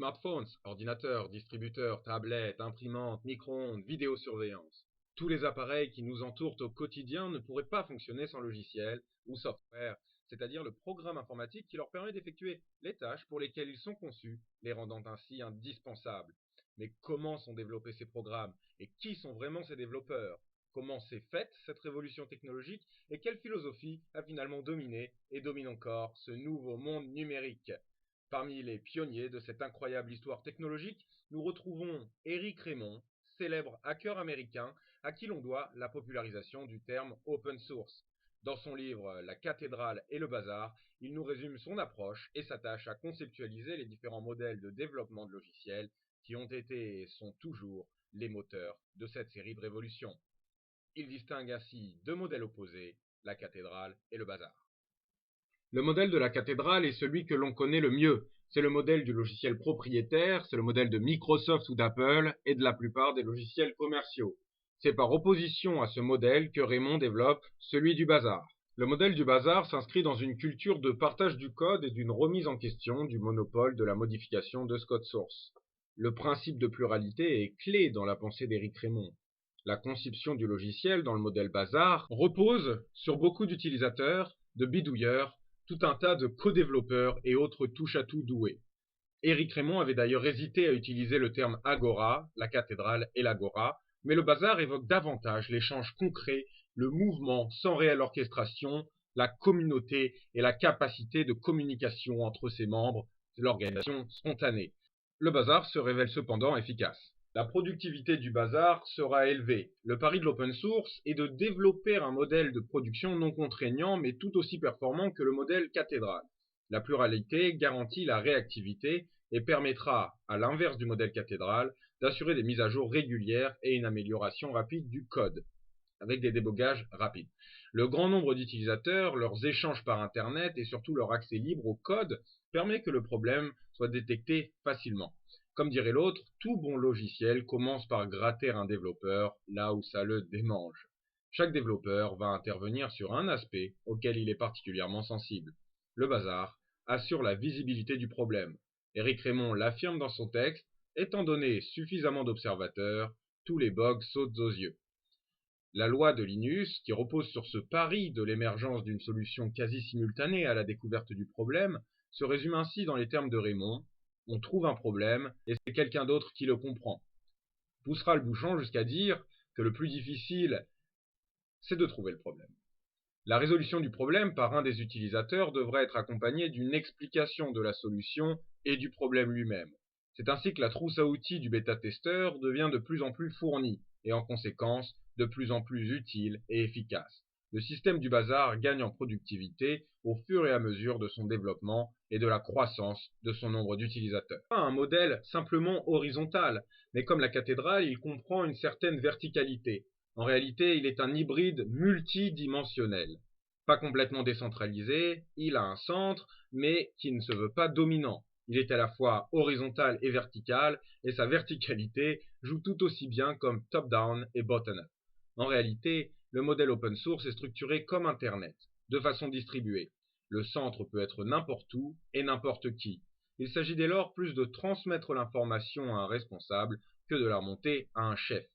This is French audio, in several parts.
Smartphones, ordinateurs, distributeurs, tablettes, imprimantes, micro-ondes, vidéosurveillance. Tous les appareils qui nous entourent au quotidien ne pourraient pas fonctionner sans logiciel ou software, c'est-à-dire le programme informatique qui leur permet d'effectuer les tâches pour lesquelles ils sont conçus, les rendant ainsi indispensables. Mais comment sont développés ces programmes et qui sont vraiment ces développeurs? Comment s'est faite cette révolution technologique et quelle philosophie a finalement dominé et domine encore ce nouveau monde numérique? Parmi les pionniers de cette incroyable histoire technologique, nous retrouvons Eric Raymond, célèbre hacker américain à qui l'on doit la popularisation du terme open source. Dans son livre La cathédrale et le bazar, il nous résume son approche et s'attache à conceptualiser les différents modèles de développement de logiciels qui ont été et sont toujours les moteurs de cette série de révolutions. Il distingue ainsi deux modèles opposés, la cathédrale et le bazar. Le modèle de la cathédrale est celui que l'on connaît le mieux. C'est le modèle du logiciel propriétaire, c'est le modèle de Microsoft ou d'Apple et de la plupart des logiciels commerciaux. C'est par opposition à ce modèle que Raymond développe celui du bazar. Le modèle du bazar s'inscrit dans une culture de partage du code et d'une remise en question du monopole de la modification de ce code source. Le principe de pluralité est clé dans la pensée d'Eric Raymond. La conception du logiciel dans le modèle bazar repose sur beaucoup d'utilisateurs, de bidouilleurs, tout un tas de co-développeurs et autres touche-à-tout doués. Eric Raymond avait d'ailleurs hésité à utiliser le terme agora, la cathédrale et l'agora, mais le bazar évoque davantage l'échange concret, le mouvement sans réelle orchestration, la communauté et la capacité de communication entre ses membres, l'organisation spontanée. Le bazar se révèle cependant efficace. La productivité du bazar sera élevée. Le pari de l'open source est de développer un modèle de production non contraignant mais tout aussi performant que le modèle cathédrale. La pluralité garantit la réactivité et permettra, à l'inverse du modèle cathédrale, d'assurer des mises à jour régulières et une amélioration rapide du code, avec des débogages rapides. Le grand nombre d'utilisateurs, leurs échanges par Internet et surtout leur accès libre au code permet que le problème soit détecté facilement. Comme dirait l'autre, tout bon logiciel commence par gratter un développeur là où ça le démange. Chaque développeur va intervenir sur un aspect auquel il est particulièrement sensible. Le bazar assure la visibilité du problème. Eric Raymond l'affirme dans son texte, étant donné suffisamment d'observateurs, tous les bugs sautent aux yeux. La loi de Linus, qui repose sur ce pari de l'émergence d'une solution quasi simultanée à la découverte du problème, se résume ainsi dans les termes de Raymond. On trouve un problème et c'est quelqu'un d'autre qui le comprend. Poussera le bouchon jusqu'à dire que le plus difficile, c'est de trouver le problème. La résolution du problème par un des utilisateurs devrait être accompagnée d'une explication de la solution et du problème lui-même. C'est ainsi que la trousse à outils du bêta-testeur devient de plus en plus fournie et en conséquence de plus en plus utile et efficace. Le système du bazar gagne en productivité au fur et à mesure de son développement et de la croissance de son nombre d'utilisateurs. Pas un modèle simplement horizontal, mais comme la cathédrale, il comprend une certaine verticalité. En réalité, il est un hybride multidimensionnel. Pas complètement décentralisé, il a un centre, mais qui ne se veut pas dominant. Il est à la fois horizontal et vertical, et sa verticalité joue tout aussi bien comme top-down et bottom-up. En réalité, le modèle open source est structuré comme Internet, de façon distribuée. Le centre peut être n'importe où et n'importe qui. Il s'agit dès lors plus de transmettre l'information à un responsable que de la remonter à un chef.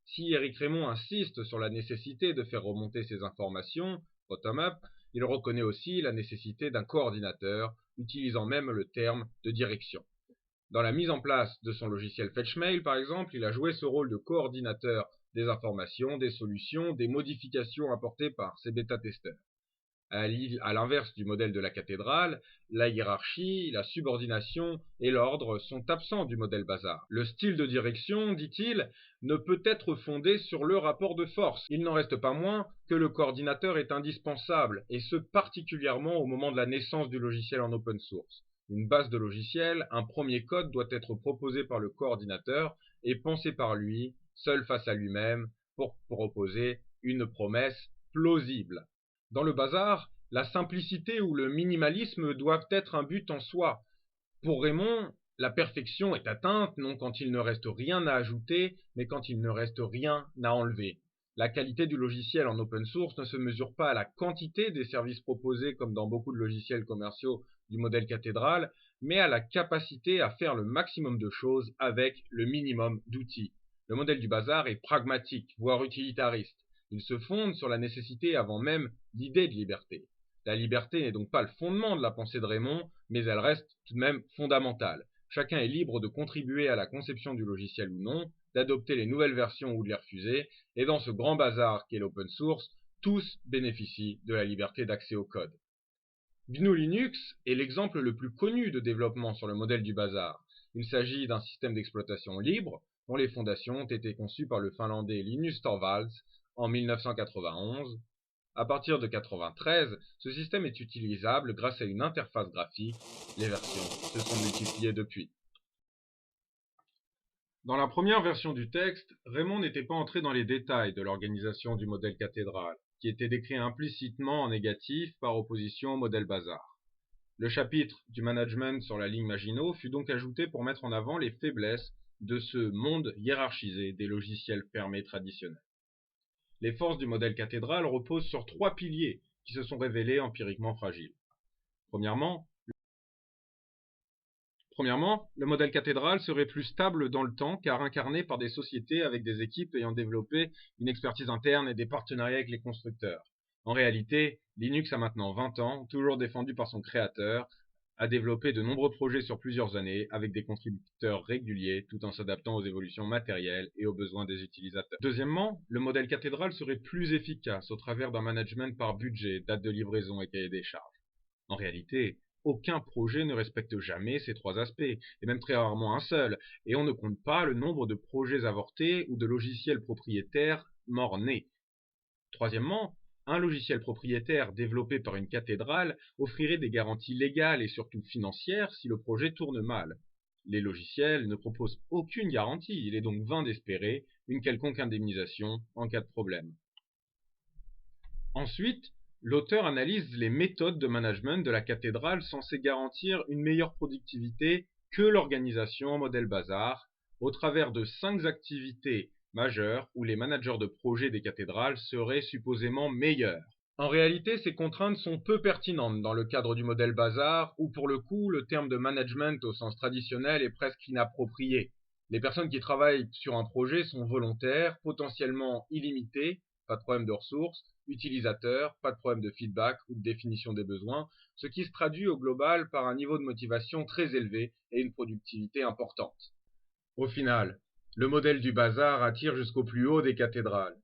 Si Eric Raymond insiste sur la nécessité de faire remonter ces informations, bottom-up, il reconnaît aussi la nécessité d'un coordinateur, utilisant même le terme de direction. Dans la mise en place de son logiciel FetchMail, par exemple, il a joué ce rôle de coordinateur des informations, des solutions, des modifications apportées par ses bêta-testeurs. À l'inverse du modèle de la cathédrale, la hiérarchie, la subordination et l'ordre sont absents du modèle bazar. Le style de direction, dit-il, ne peut être fondé sur le rapport de force. Il n'en reste pas moins que le coordinateur est indispensable, et ce particulièrement au moment de la naissance du logiciel en open source. Une base de logiciel, un premier code doit être proposé par le coordinateur et pensé par lui, seul face à lui-même, pour proposer une promesse plausible. Dans le bazar, la simplicité ou le minimalisme doivent être un but en soi. Pour Raymond, la perfection est atteinte non quand il ne reste rien à ajouter, mais quand il ne reste rien à enlever. La qualité du logiciel en open source ne se mesure pas à la quantité des services proposés comme dans beaucoup de logiciels commerciaux du modèle cathédrale, mais à la capacité à faire le maximum de choses avec le minimum d'outils. Le modèle du bazar est pragmatique, voire utilitariste. Il se fonde sur la nécessité avant même l'idée de liberté. La liberté n'est donc pas le fondement de la pensée de Raymond, mais elle reste tout de même fondamentale. Chacun est libre de contribuer à la conception du logiciel ou non, d'adopter les nouvelles versions ou de les refuser, et dans ce grand bazar qu'est l'open source, tous bénéficient de la liberté d'accès au code. GNU Linux est l'exemple le plus connu de développement sur le modèle du bazar. Il s'agit d'un système d'exploitation libre, dont les fondations ont été conçues par le finlandais Linus Torvalds en 1991. À partir de 1993, ce système est utilisable grâce à une interface graphique. Les versions se sont multipliées depuis. Dans la première version du texte, Raymond n'était pas entré dans les détails de l'organisation du modèle cathédrale, qui était décrit implicitement en négatif par opposition au modèle bazar. Le chapitre du management sur la ligne Maginot fut donc ajouté pour mettre en avant les faiblesses de ce monde hiérarchisé des logiciels fermés traditionnels. Les forces du modèle cathédrale reposent sur 3 piliers qui se sont révélés empiriquement fragiles. Premièrement, le modèle cathédrale serait plus stable dans le temps car incarné par des sociétés avec des équipes ayant développé une expertise interne et des partenariats avec les constructeurs. En réalité, Linux a maintenant 20 ans, toujours défendu par son créateur, a développé de nombreux projets sur plusieurs années avec des contributeurs réguliers tout en s'adaptant aux évolutions matérielles et aux besoins des utilisateurs. Deuxièmement, le modèle cathédrale serait plus efficace au travers d'un management par budget, date de livraison et cahier des charges. En réalité, aucun projet ne respecte jamais ces 3 aspects, et même très rarement un seul, et on ne compte pas le nombre de projets avortés ou de logiciels propriétaires mort-nés. Troisièmement, un logiciel propriétaire développé par une cathédrale offrirait des garanties légales et surtout financières si le projet tourne mal. Les logiciels ne proposent aucune garantie, il est donc vain d'espérer une quelconque indemnisation en cas de problème. Ensuite, l'auteur analyse les méthodes de management de la cathédrale censées garantir une meilleure productivité que l'organisation en modèle bazar, au travers de 5 activités majeures où les managers de projets des cathédrales seraient supposément meilleurs. En réalité, ces contraintes sont peu pertinentes dans le cadre du modèle bazar, où pour le coup, le terme de management au sens traditionnel est presque inapproprié. Les personnes qui travaillent sur un projet sont volontaires, potentiellement illimitées, pas de problème de ressources, utilisateurs, pas de problème de feedback ou de définition des besoins, ce qui se traduit au global par un niveau de motivation très élevé et une productivité importante. Au final, le modèle du bazar attire jusqu'au plus haut des cathédrales.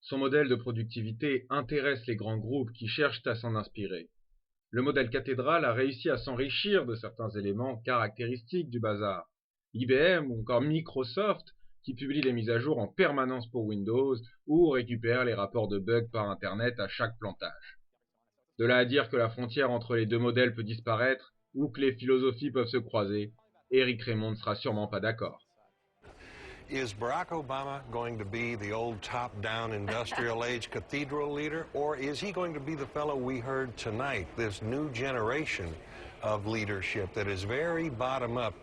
Son modèle de productivité intéresse les grands groupes qui cherchent à s'en inspirer. Le modèle cathédrale a réussi à s'enrichir de certains éléments caractéristiques du bazar. IBM ou encore Microsoft, qui publie les mises à jour en permanence pour Windows ou récupère les rapports de bugs par Internet à chaque plantage. De là à dire que la frontière entre les deux modèles peut disparaître ou que les philosophies peuvent se croiser, Eric Raymond ne sera sûrement pas d'accord. Is Barack Obama going to be the old top-down industrial age cathedral leader, or is he going to be the fellow we heard tonight, this new generation of leadership that is very bottom-up?